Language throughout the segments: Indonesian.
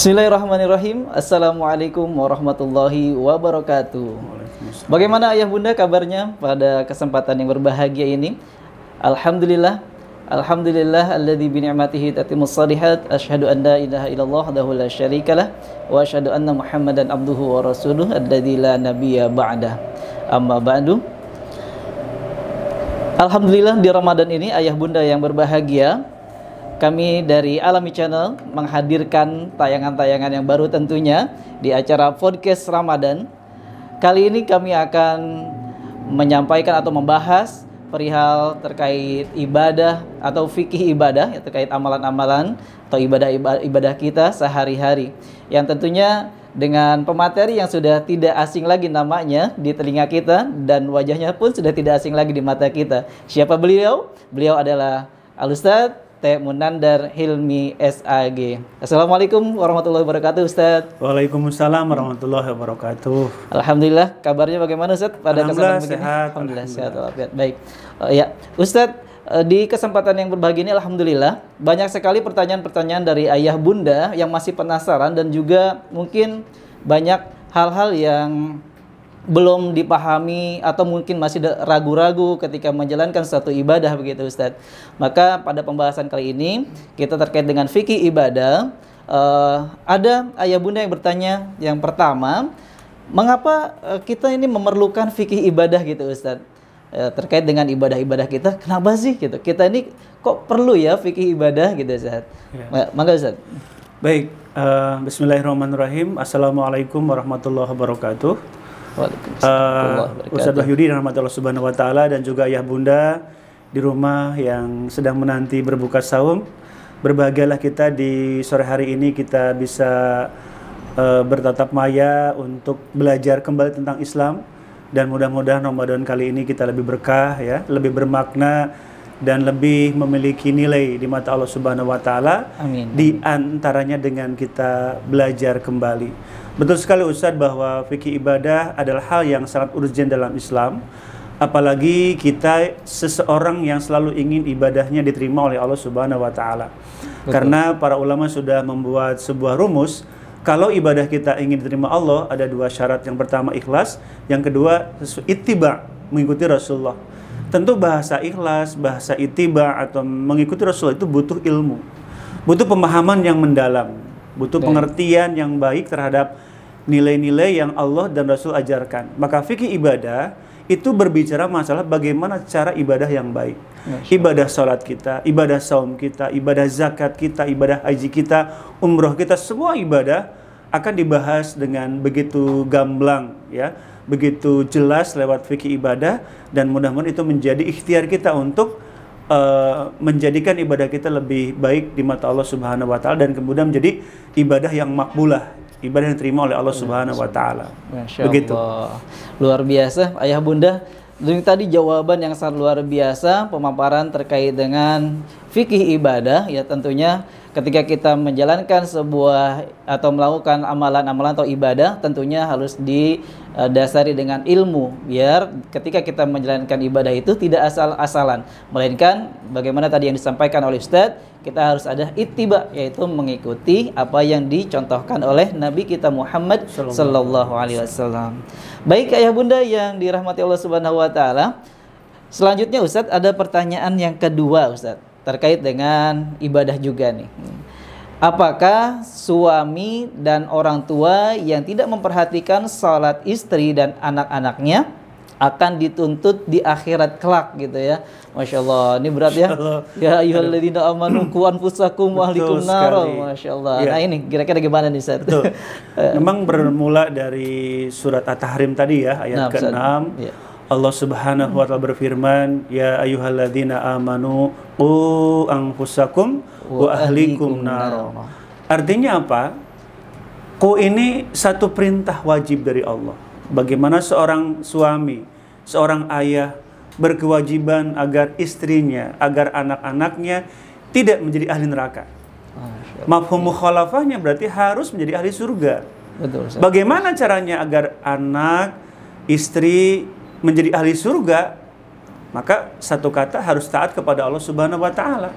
Bismillahirrahmanirrahim. Assalamualaikum warahmatullahi wabarakatuh. Bagaimana ayah bunda kabarnya pada kesempatan yang berbahagia ini? Alhamdulillah. Alhamdulillah alladzi bi ni'matihi tatimmus shalihat. Asyhadu an la ilaha illallah wahdahu la syarikalah wa asyhadu anna Muhammadan abduhu wa rasuluh alladzi la nabiyya ba'dah. Amma ba'du. Alhamdulillah di Ramadan ini ayah bunda yang berbahagia, kami dari Alami Channel menghadirkan tayangan-tayangan yang baru tentunya di acara podcast Ramadan. Kali ini kami akan menyampaikan atau membahas perihal terkait ibadah atau fikih ibadah, ya, terkait amalan-amalan atau ibadah kita sehari-hari, yang tentunya dengan pemateri yang sudah tidak asing lagi namanya di telinga kita dan wajahnya pun sudah tidak asing lagi di mata kita. Siapa beliau? Beliau adalah Al-Ustadz T. Munandar Hilmi SAG. Assalamualaikum warahmatullahi wabarakatuh, Ustaz. Waalaikumsalam warahmatullahi wabarakatuh. Alhamdulillah, kabarnya bagaimana, Ustaz? Pada Alhamdulillah kesempatan sehat. Alhamdulillah sehat walafiat. Baik. Ya, Ustaz, di kesempatan yang berbahagia ini alhamdulillah banyak sekali pertanyaan-pertanyaan dari ayah bunda yang masih penasaran dan juga mungkin banyak hal-hal yang belum dipahami atau mungkin masih ragu-ragu ketika menjalankan suatu ibadah begitu, Ustadz. Maka pada pembahasan kali ini kita terkait dengan fikih ibadah. Ada ayah bunda yang bertanya, yang pertama, mengapa kita ini memerlukan fikih ibadah gitu, Ustadz? Terkait dengan ibadah-ibadah kita, kenapa sih gitu? Kita ini kok perlu ya fikih ibadah gitu, Ustadz? Ya. Mangga, Ustadz. Baik, bismillahirrahmanirrahim. Assalamualaikum warahmatullahi wabarakatuh. Ustadz Wahyudi dan rahmat Allah Subhanahu wa taala dan juga ayah bunda di rumah yang sedang menanti berbuka saum. Berbahagialah kita di sore hari ini kita bisa bertatap maya untuk belajar kembali tentang Islam, dan mudah-mudahan Ramadan kali ini kita lebih berkah ya, lebih bermakna dan lebih memiliki nilai di mata Allah Subhanahu wa taala. Amin. Di antaranya dengan kita belajar kembali. Betul sekali Ustadz bahwa fikih ibadah adalah hal yang sangat urgent dalam Islam. Apalagi kita seseorang yang selalu ingin ibadahnya diterima oleh Allah Subhanahu wa taala. Karena para ulama sudah membuat sebuah rumus, kalau ibadah kita ingin diterima Allah ada dua syarat. Yang pertama ikhlas, yang kedua ittiba, mengikuti Rasulullah. Tentu bahasa ikhlas, bahasa ittiba atau mengikuti Rasulullah itu butuh ilmu. Butuh pemahaman yang mendalam, butuh pengertian yang baik terhadap nilai-nilai yang Allah dan Rasul ajarkan. Maka fikih ibadah itu berbicara masalah bagaimana cara ibadah yang baik. Ibadah salat kita, ibadah saum kita, ibadah zakat kita, ibadah haji kita, umroh kita, semua ibadah akan dibahas dengan begitu gamblang ya, begitu jelas lewat fikih ibadah, dan mudah-mudahan itu menjadi ikhtiar kita untuk menjadikan ibadah kita lebih baik di mata Allah Subhanahu wa taala, dan kemudian menjadi ibadah yang makbulah, ibadah yang diterima oleh Allah Subhanahu wa taala. Begitu. Luar biasa ayah bunda. Dari tadi jawaban yang sangat luar biasa, pemaparan terkait dengan fikih ibadah ya, tentunya ketika kita menjalankan sebuah atau melakukan amalan-amalan atau ibadah tentunya harus didasari dengan ilmu, biar ketika kita menjalankan ibadah itu tidak asal-asalan, melainkan bagaimana tadi yang disampaikan oleh Ustadz, kita harus ada ittiba, yaitu mengikuti apa yang dicontohkan oleh Nabi kita Muhammad sallallahu alaihi wasallam. Baik ayah bunda yang dirahmati Allah Subhanahu wa taala, selanjutnya Ustadz ada pertanyaan yang kedua, Ustadz, terkait dengan ibadah juga nih. Apakah suami dan orang tua yang tidak memperhatikan salat istri dan anak-anaknya akan dituntut di akhirat kelak gitu ya? Masya Allah, ini berat ya. Ya ayyuhalladzina amanu qu anfusakum wa ahlikum nar. Masya Allah. Ya. Nah ini kira-kira gimana nih, Ustaz? Memang bermula dari surat At-Tahrim tadi ya, ayat ke-6. Ya. Allah Subhanahu wa taala berfirman, ya ayyuhalladzina amanu qu anfusakum wa ahlikum nar. Artinya apa? Qu ini satu perintah wajib dari Allah. Bagaimana seorang suami, seorang ayah berkewajiban agar istrinya, agar anak-anaknya tidak menjadi ahli neraka. Mafhum mukhalafahnya berarti harus menjadi ahli surga. Betul, bagaimana caranya agar anak, istri menjadi ahli surga? Maka satu kata, harus taat kepada Allah Subhanahu wa taala.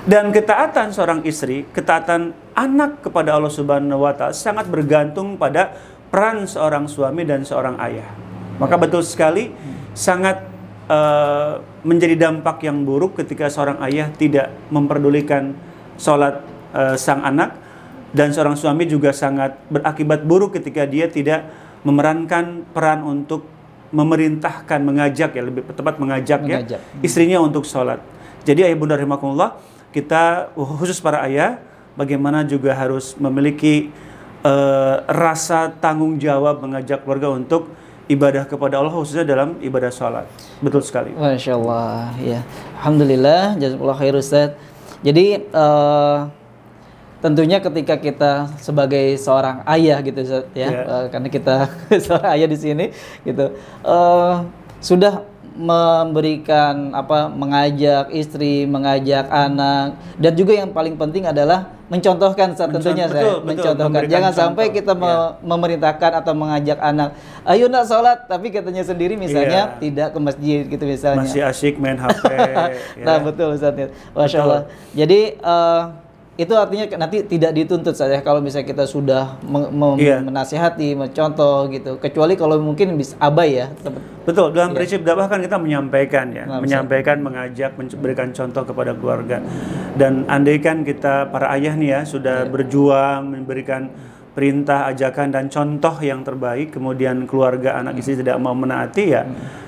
Dan ketaatan seorang istri, ketaatan anak kepada Allah Subhanahu wa Ta'ala sangat bergantung pada peran seorang suami dan seorang ayah. Maka betul sekali sangat menjadi dampak yang buruk ketika seorang ayah tidak memperdulikan sholat sang anak, dan seorang suami juga sangat berakibat buruk ketika dia tidak memerankan peran untuk memerintahkan, mengajak, ya lebih tepat mengajak. Ya, istrinya untuk sholat. Jadi ayah bunda rahimakumullah, kita khusus para ayah bagaimana juga harus memiliki rasa tanggung jawab mengajak keluarga untuk ibadah kepada Allah, khususnya dalam ibadah sholat. Betul sekali. Masya Allah, ya. Alhamdulillah, jazakallah khair Ustaz. Jadi tentunya ketika kita sebagai seorang ayah gitu Ustaz, ya, karena kita seorang ayah di sini gitu, sudah memberikan mengajak istri, mengajak anak, dan juga yang paling penting adalah mencontohkan tentunya mencontohkan. Jangan sampai kita memerintahkan atau mengajak anak, ayo nak sholat, tapi katanya sendiri misalnya tidak ke masjid gitu misalnya. Masih asyik main HP. Nah betul Ustaz. Masya Allah. Jadi itu artinya nanti tidak dituntut saja kalau misalnya kita sudah menasihati, mencontoh gitu. Kecuali kalau mungkin bisa abai ya. Betul, dalam prinsip dakwah kan kita menyampaikan ya, menyampaikan, mengajak, memberikan contoh kepada keluarga. Dan andaikan kita para ayah nih ya sudah berjuang memberikan perintah, ajakan dan contoh yang terbaik, kemudian keluarga anak istri tidak mau menaati, ya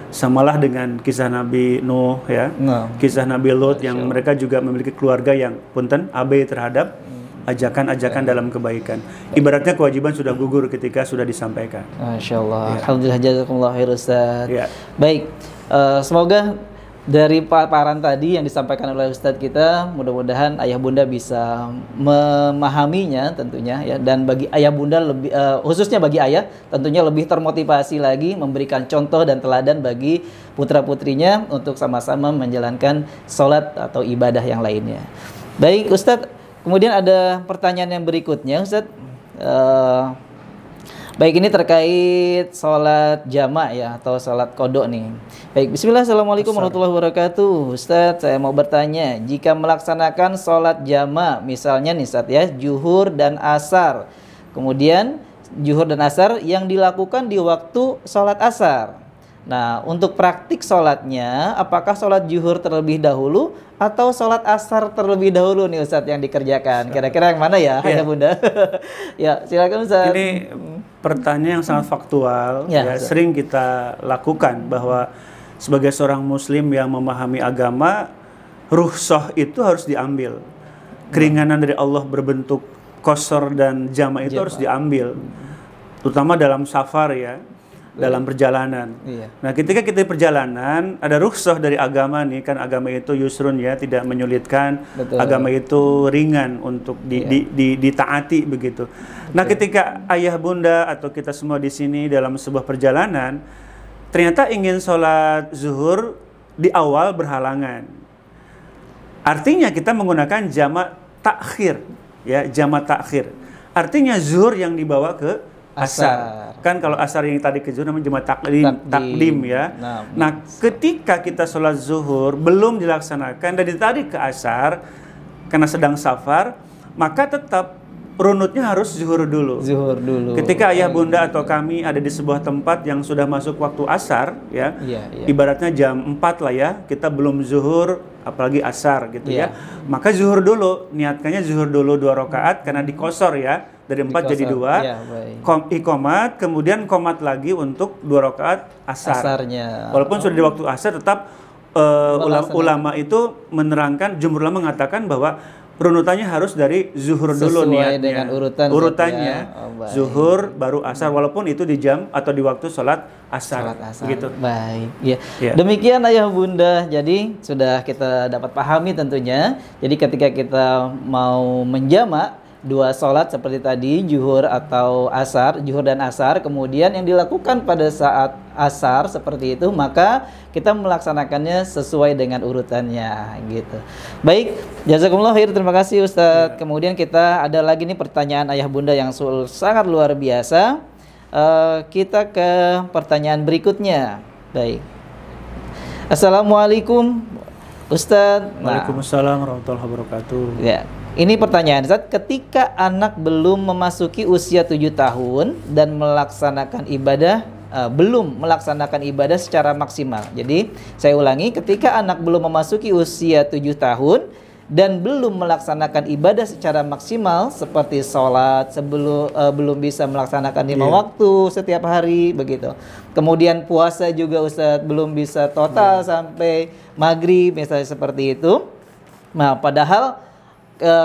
samalah dengan kisah Nabi Nuh ya, kisah Nabi Lot yang mereka juga memiliki keluarga yang punten abai terhadap ajakan-ajakan dalam kebaikan. Ibaratnya kewajiban sudah gugur ketika sudah disampaikan. Masya Allah. Alhamdulillah, jazakumullah khair Ustaz. Baik, semoga dari paparan tadi yang disampaikan oleh Ustadz kita, mudah-mudahan ayah bunda bisa memahaminya tentunya ya, dan bagi ayah bunda lebih khususnya bagi ayah tentunya lebih termotivasi lagi memberikan contoh dan teladan bagi putra-putrinya untuk sama-sama menjalankan sholat atau ibadah yang lainnya. Baik Ustadz, kemudian ada pertanyaan yang berikutnya Ustadz. Baik, ini terkait sholat jamak ya, atau sholat kodok nih. Baik, bismillah, assalamualaikum warahmatullahi wabarakatuh. Ustadz, saya mau bertanya, jika melaksanakan sholat jamak, misalnya nih Ustadz ya, zuhur dan asar, kemudian zuhur dan asar yang dilakukan di waktu sholat asar. Nah, untuk praktik sholatnya, apakah sholat zuhur terlebih dahulu atau sholat asar terlebih dahulu nih Ustadz yang dikerjakan? Kira-kira yang mana ya, ayah bunda? Ya, silakan Ustadz. Ini pertanyaan yang sangat faktual, ya sering kita lakukan, bahwa sebagai seorang muslim yang memahami agama, rukhsah itu harus diambil. Keringanan dari Allah berbentuk qasar dan jamak itu harus diambil. Terutama dalam safar ya, dalam perjalanan. Nah, ketika kita di perjalanan ada rukhsah dari agama nih, kan agama itu yusrun ya, tidak menyulitkan. Agama itu ringan untuk ditaati begitu. Nah, ketika ayah bunda atau kita semua di sini dalam sebuah perjalanan ternyata ingin sholat zuhur di awal berhalangan, artinya kita menggunakan jamak takhir ya, jamak takhir. Artinya zuhur yang dibawa ke asar. Kan kalau asar yang tadi ke zuhur namanya jamak takdim ya. Nah, ketika kita sholat zuhur belum dilaksanakan dan ditarik ke asar karena sedang safar, maka tetap runutnya harus zuhur dulu. Zuhur dulu. Ketika ayah bunda atau kami ada di sebuah tempat yang sudah masuk waktu asar ya, ibaratnya jam 4 lah ya, kita belum zuhur apalagi asar gitu ya. Maka zuhur dulu, niatkannya zuhur dulu 2 rakaat karena dikosor ya, dari 4 jadi 2. Iqomat, kemudian qomat lagi untuk 2 rakaat asar. Asarnya. Walaupun sudah di waktu asar, tetap ulama itu menerangkan, jumhur ulama mengatakan bahwa runutannya harus dari zuhur dulu niatnya. Dengan urutannya ya. Zuhur baru asar, walaupun itu di jam atau di waktu sholat asar. Gitu. Baik. Ya. Demikian ayah bunda. Jadi sudah kita dapat pahami tentunya. Jadi ketika kita mau menjamak 2 sholat seperti tadi, zuhur atau asar, zuhur dan asar, kemudian yang dilakukan pada saat asar seperti itu, maka kita melaksanakannya sesuai dengan urutannya gitu. Baik, jazakumullah khair, terima kasih Ustadz. Kemudian kita ada lagi nih pertanyaan ayah bunda yang sangat luar biasa. Kita ke pertanyaan berikutnya. Baik. Assalamualaikum Ustadz. Waalaikumsalam warahmatullahi wabarakatuh. Ya, ini pertanyaan Ustadz, ketika anak belum memasuki usia 7 tahun dan belum melaksanakan ibadah secara maksimal. Jadi, saya ulangi, ketika anak belum memasuki usia 7 tahun dan belum melaksanakan ibadah secara maksimal seperti sholat, belum bisa melaksanakan 5 waktu setiap hari begitu. Kemudian puasa juga Ustadz belum bisa total sampai maghrib misalnya seperti itu. Nah, padahal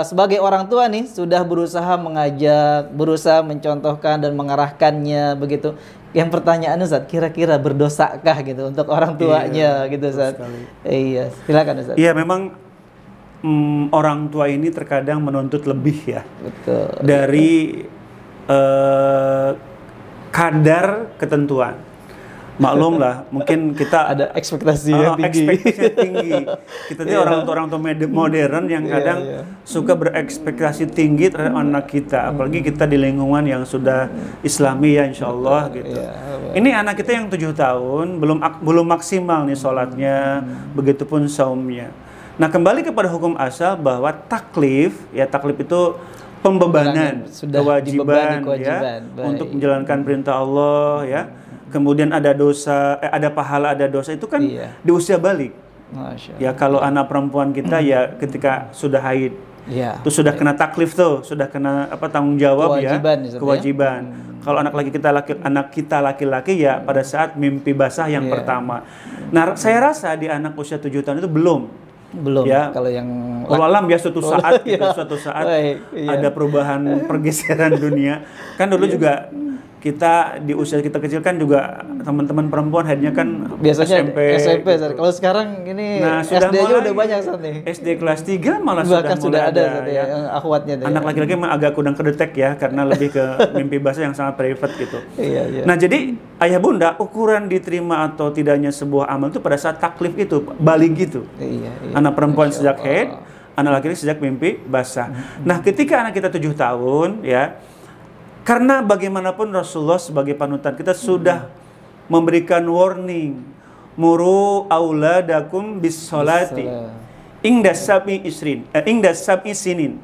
sebagai orang tua nih sudah berusaha mengajak, berusaha mencontohkan dan mengarahkannya begitu. Yang pertanyaan Ustadz, kira-kira berdosakah gitu untuk orang tuanya gitu Ustadz? Iya, silakan Ustadz. Iya, memang orang tua ini terkadang menuntut lebih ya. Betul. Dari kadar ketentuan. Maklum lah, mungkin kita ada ekspektasi yang tinggi. Ekspektasi tinggi. Kita ini orang tua modern yang kadang suka berekspektasi tinggi terhadap anak kita, apalagi kita di lingkungan yang sudah Islami ya, insya Allah gitu. Ini anak kita yang 7 tahun belum maksimal nih sholatnya, begitupun saumnya. Nah, kembali kepada hukum asal bahwa taklif itu pembebanan, kewajiban ya, untuk menjalankan perintah Allah ya. Kemudian ada dosa, ada pahala, ada dosa itu kan di usia balik. Ya, kalau anak perempuan kita ya ketika sudah haid, itu sudah kena taklif tuh, sudah kena tanggung jawab kewajiban. Kalau anak kita laki-laki ya pada saat mimpi basah yang pertama. Nah, saya rasa di anak usia 7 tahun itu belum ya, kalau yang alam ya suatu saat ada perubahan pergeseran dunia kan dulu juga kita di usia kita kecil kan juga teman-teman perempuan haidnya kan biasanya SMP gitu. Kalau sekarang ini SD aja udah banyak saat nih. SD kelas 3 malah bahkan sudah ada ya. Yang akhwatnya anak laki-laki memang agak kurang kedetek ya karena lebih ke mimpi basah yang sangat private gitu. Nah, jadi ayah bunda, ukuran diterima atau tidaknya sebuah amal itu pada saat taklif itu, balik gitu. Anak perempuan sejak haid, anak laki-laki sejak mimpi basah. Nah, ketika anak kita 7 tahun ya, karena bagaimanapun Rasulullah sebagai panutan kita sudah memberikan warning, muru auladakum bis sholati ingda sab'i sinin.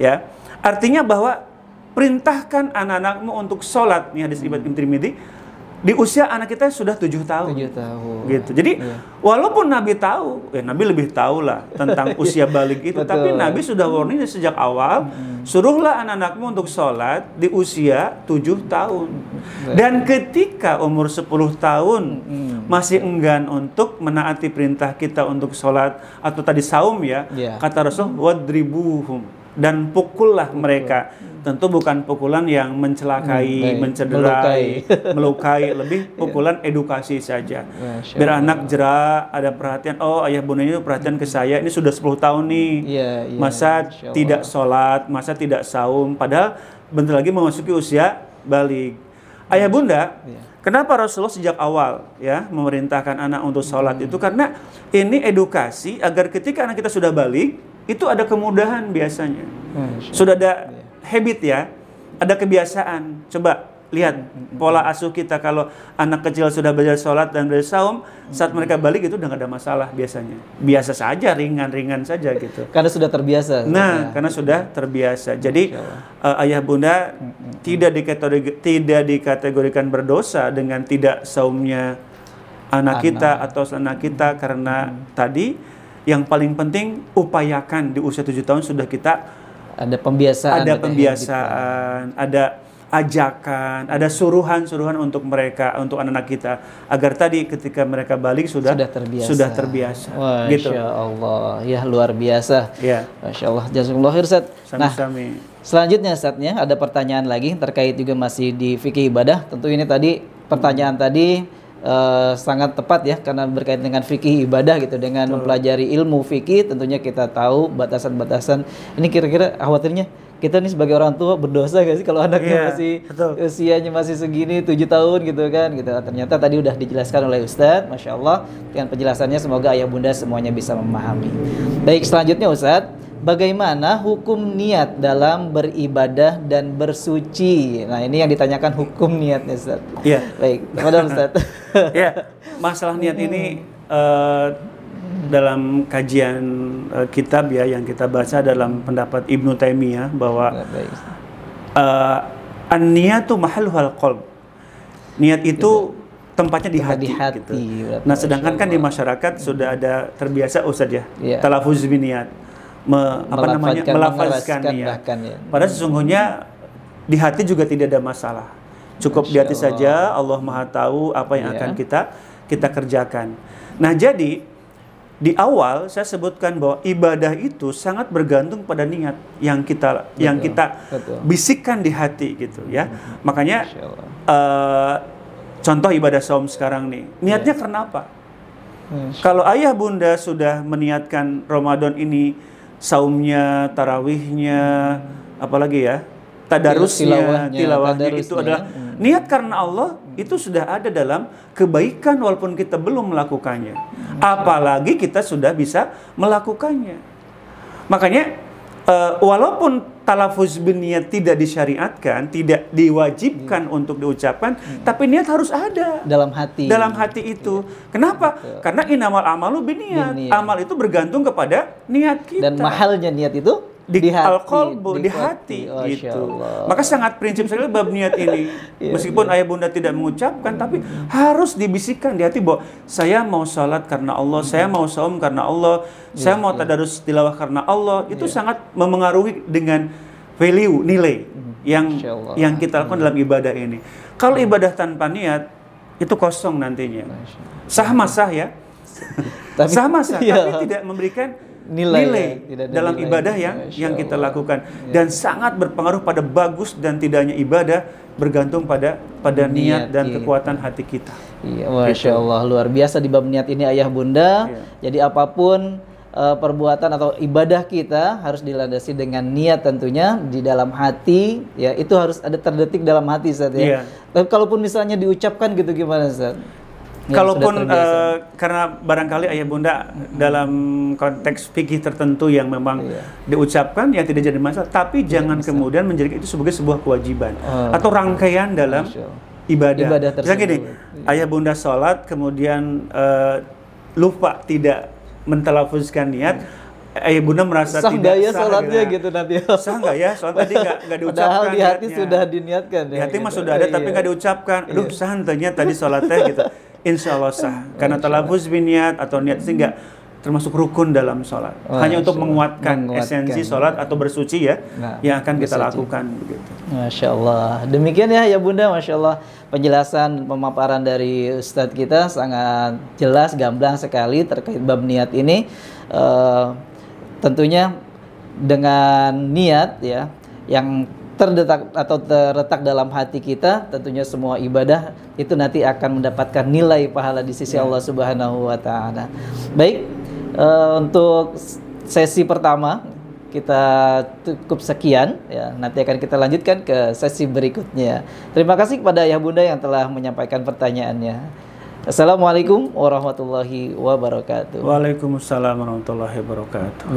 Ya, artinya bahwa perintahkan anak-anakmu untuk sholat, nih hadis riwayat Imam Tirmidzi, di usia anak kita sudah 7 tahun. 7 tahun. Gitu. Jadi walaupun Nabi tahu, Nabi lebih tahu lah tentang usia balik itu, tapi Nabi sudah warning sejak awal, suruhlah anak-anakmu untuk sholat di usia 7 tahun. Dan ketika umur 10 tahun masih enggan untuk menaati perintah kita untuk sholat atau tadi saum ya, kata Rasul, wadribuhum, dan pukullah mereka. Tentu bukan pukulan yang mencelakai, mencederai, melukai, lebih pukulan edukasi saja. Biar anak jera, ada perhatian, oh ayah bundanya itu perhatian ke saya, ini sudah 10 tahun nih, masa tidak sholat, masa tidak saum, padahal bentar lagi memasuki usia balik. Ayah bunda, kenapa Rasulullah sejak awal ya memerintahkan anak untuk sholat itu? Karena ini edukasi agar ketika anak kita sudah balik, itu ada kemudahan biasanya. Sudah ada habit ya, ada kebiasaan. Coba lihat pola asuh kita, kalau anak kecil sudah belajar sholat dan belajar saum, saat mereka balik itu udah gak ada masalah biasanya. Biasa saja, ringan-ringan saja gitu. Karena sudah terbiasa. Nah, karena sudah terbiasa. Jadi ayah bunda tidak dikategorikan berdosa dengan tidak saumnya anak kita atau anak kita, karena tadi yang paling penting upayakan di usia 7 tahun sudah kita ada pembiasaan, ada ajakan, ada suruhan-suruhan untuk mereka, untuk anak-anak kita, agar tadi ketika mereka balik sudah terbiasa. Gitu. Masya Allah, ya luar biasa. Ya. Masya Allah, jazakumullah khair Ustaz. Nah, Sami-sami. Selanjutnya Ustaznya ada pertanyaan lagi terkait juga masih di fikih ibadah. Tentu ini tadi pertanyaan tadi sangat tepat ya, karena berkaitan dengan fikih ibadah gitu, dengan mempelajari ilmu fikih tentunya kita tahu batasan-batasan. Ini kira-kira khawatirnya kita nih sebagai orang tua berdosa gak sih kalau anaknya masih usianya masih segini 7 tahun gitu kan gitu. Ternyata tadi udah dijelaskan oleh Ustadz, Masya Allah, dengan penjelasannya semoga ayah bunda semuanya bisa memahami. Baik, selanjutnya Ustadz, bagaimana hukum niat dalam beribadah dan bersuci? Nah, ini yang ditanyakan hukum niatnya, Ustaz. Iya. Baik, kepada Ustaz. Ya, masalah niat ini dalam kajian kitab ya yang kita baca dalam pendapat Ibnu Taimiyah bahwa an-niyatu mahalluhal qalb. Niat itu tempatnya di hati, gitu. Nah, sedangkan kan di masyarakat sudah ada terbiasa Ustaz ya, talafuz bin niat, melafazkan niat. Padahal sesungguhnya di hati juga tidak ada masalah. Cukup di hati saja, Allah Maha tahu apa yang akan kita kerjakan. Nah, jadi di awal saya sebutkan bahwa ibadah itu sangat bergantung pada niat yang kita bisikkan di hati gitu ya. Makanya contoh ibadah saum sekarang nih, niatnya karena apa? Kalau ayah bunda sudah meniatkan Ramadan ini saumnya, tarawihnya, apalagi ya, tadarusnya, tilawahnya itu adalah niat karena Allah, itu sudah ada dalam kebaikan walaupun kita belum melakukannya. Apalagi kita sudah bisa melakukannya. Makanya walaupun talafuz bin niat tidak disyariatkan, tidak diwajibkan untuk diucapkan, tapi niat harus ada dalam hati. Dalam hati itu. Kenapa? Karena innamal amalu binniat. Amal itu bergantung kepada niat kita. Dan mahalnya niat itu di hati, di hati gitu. Maka sangat prinsip sekali bab niat ini. Meskipun ayah bunda tidak mengucapkan, tapi harus dibisikkan di hati bahwa saya mau salat karena Allah, saya mau saum karena Allah, saya mau tadarus tilawah karena Allah. Itu sangat memengaruhi dengan value, nilai yang kita lakukan dalam ibadah ini. Kalau ibadah tanpa niat itu kosong nantinya. Sah-sah ya. Sah-sah, tapi tidak memberikan nilai dalam ibadah yang kita lakukan, dan sangat berpengaruh pada bagus dan tidaknya ibadah bergantung pada niat dan kekuatan hati kita. Masya Allah, luar biasa di bab niat ini ayah bunda. Jadi apapun perbuatan atau ibadah kita harus dilandasi dengan niat tentunya di dalam hati ya, itu harus ada terdetik dalam hati Ustaz ya. Tapi kalaupun misalnya diucapkan gitu gimana Ustaz? Kalaupun karena barangkali ayah bunda dalam konteks fikih tertentu yang memang diucapkan yang tidak jadi masalah, tapi jangan kemudian menjadikan itu sebagai sebuah kewajiban atau rangkaian dalam ibadah. Misalnya gini, ayah bunda sholat kemudian lupa tidak mentalafuzkan niat, ayah bunda merasa sah tidak sah sholatnya gitu nanti. Sah nggak ya? Sholat tadi nggak diucapkan. Padahal di hati sudah diniatkan. Di hati mah sudah ada tapi nggak diucapkan. Aduh, sah hentenya tadi sholatnya gitu. Insya Allah sah. Karena talafuz bin niat atau niat itu nggak termasuk rukun dalam sholat. Hanya untuk menguatkan esensi sholat atau bersuci ya, yang akan kita lakukan begitu. Masya Allah. Demikian ya bunda, Masya Allah, penjelasan pemaparan dari Ustadz kita sangat jelas, gamblang sekali terkait bab niat ini. Tentunya dengan niat ya yang terletak dalam hati kita, tentunya semua ibadah itu nanti akan mendapatkan nilai pahala di sisi Allah Subhanahu wa taala. Baik, untuk sesi pertama kita cukup sekian ya. Nanti akan kita lanjutkan ke sesi berikutnya. Terima kasih kepada ayah bunda yang telah menyampaikan pertanyaannya. Assalamualaikum warahmatullahi wabarakatuh. Waalaikumsalam warahmatullahi wabarakatuh.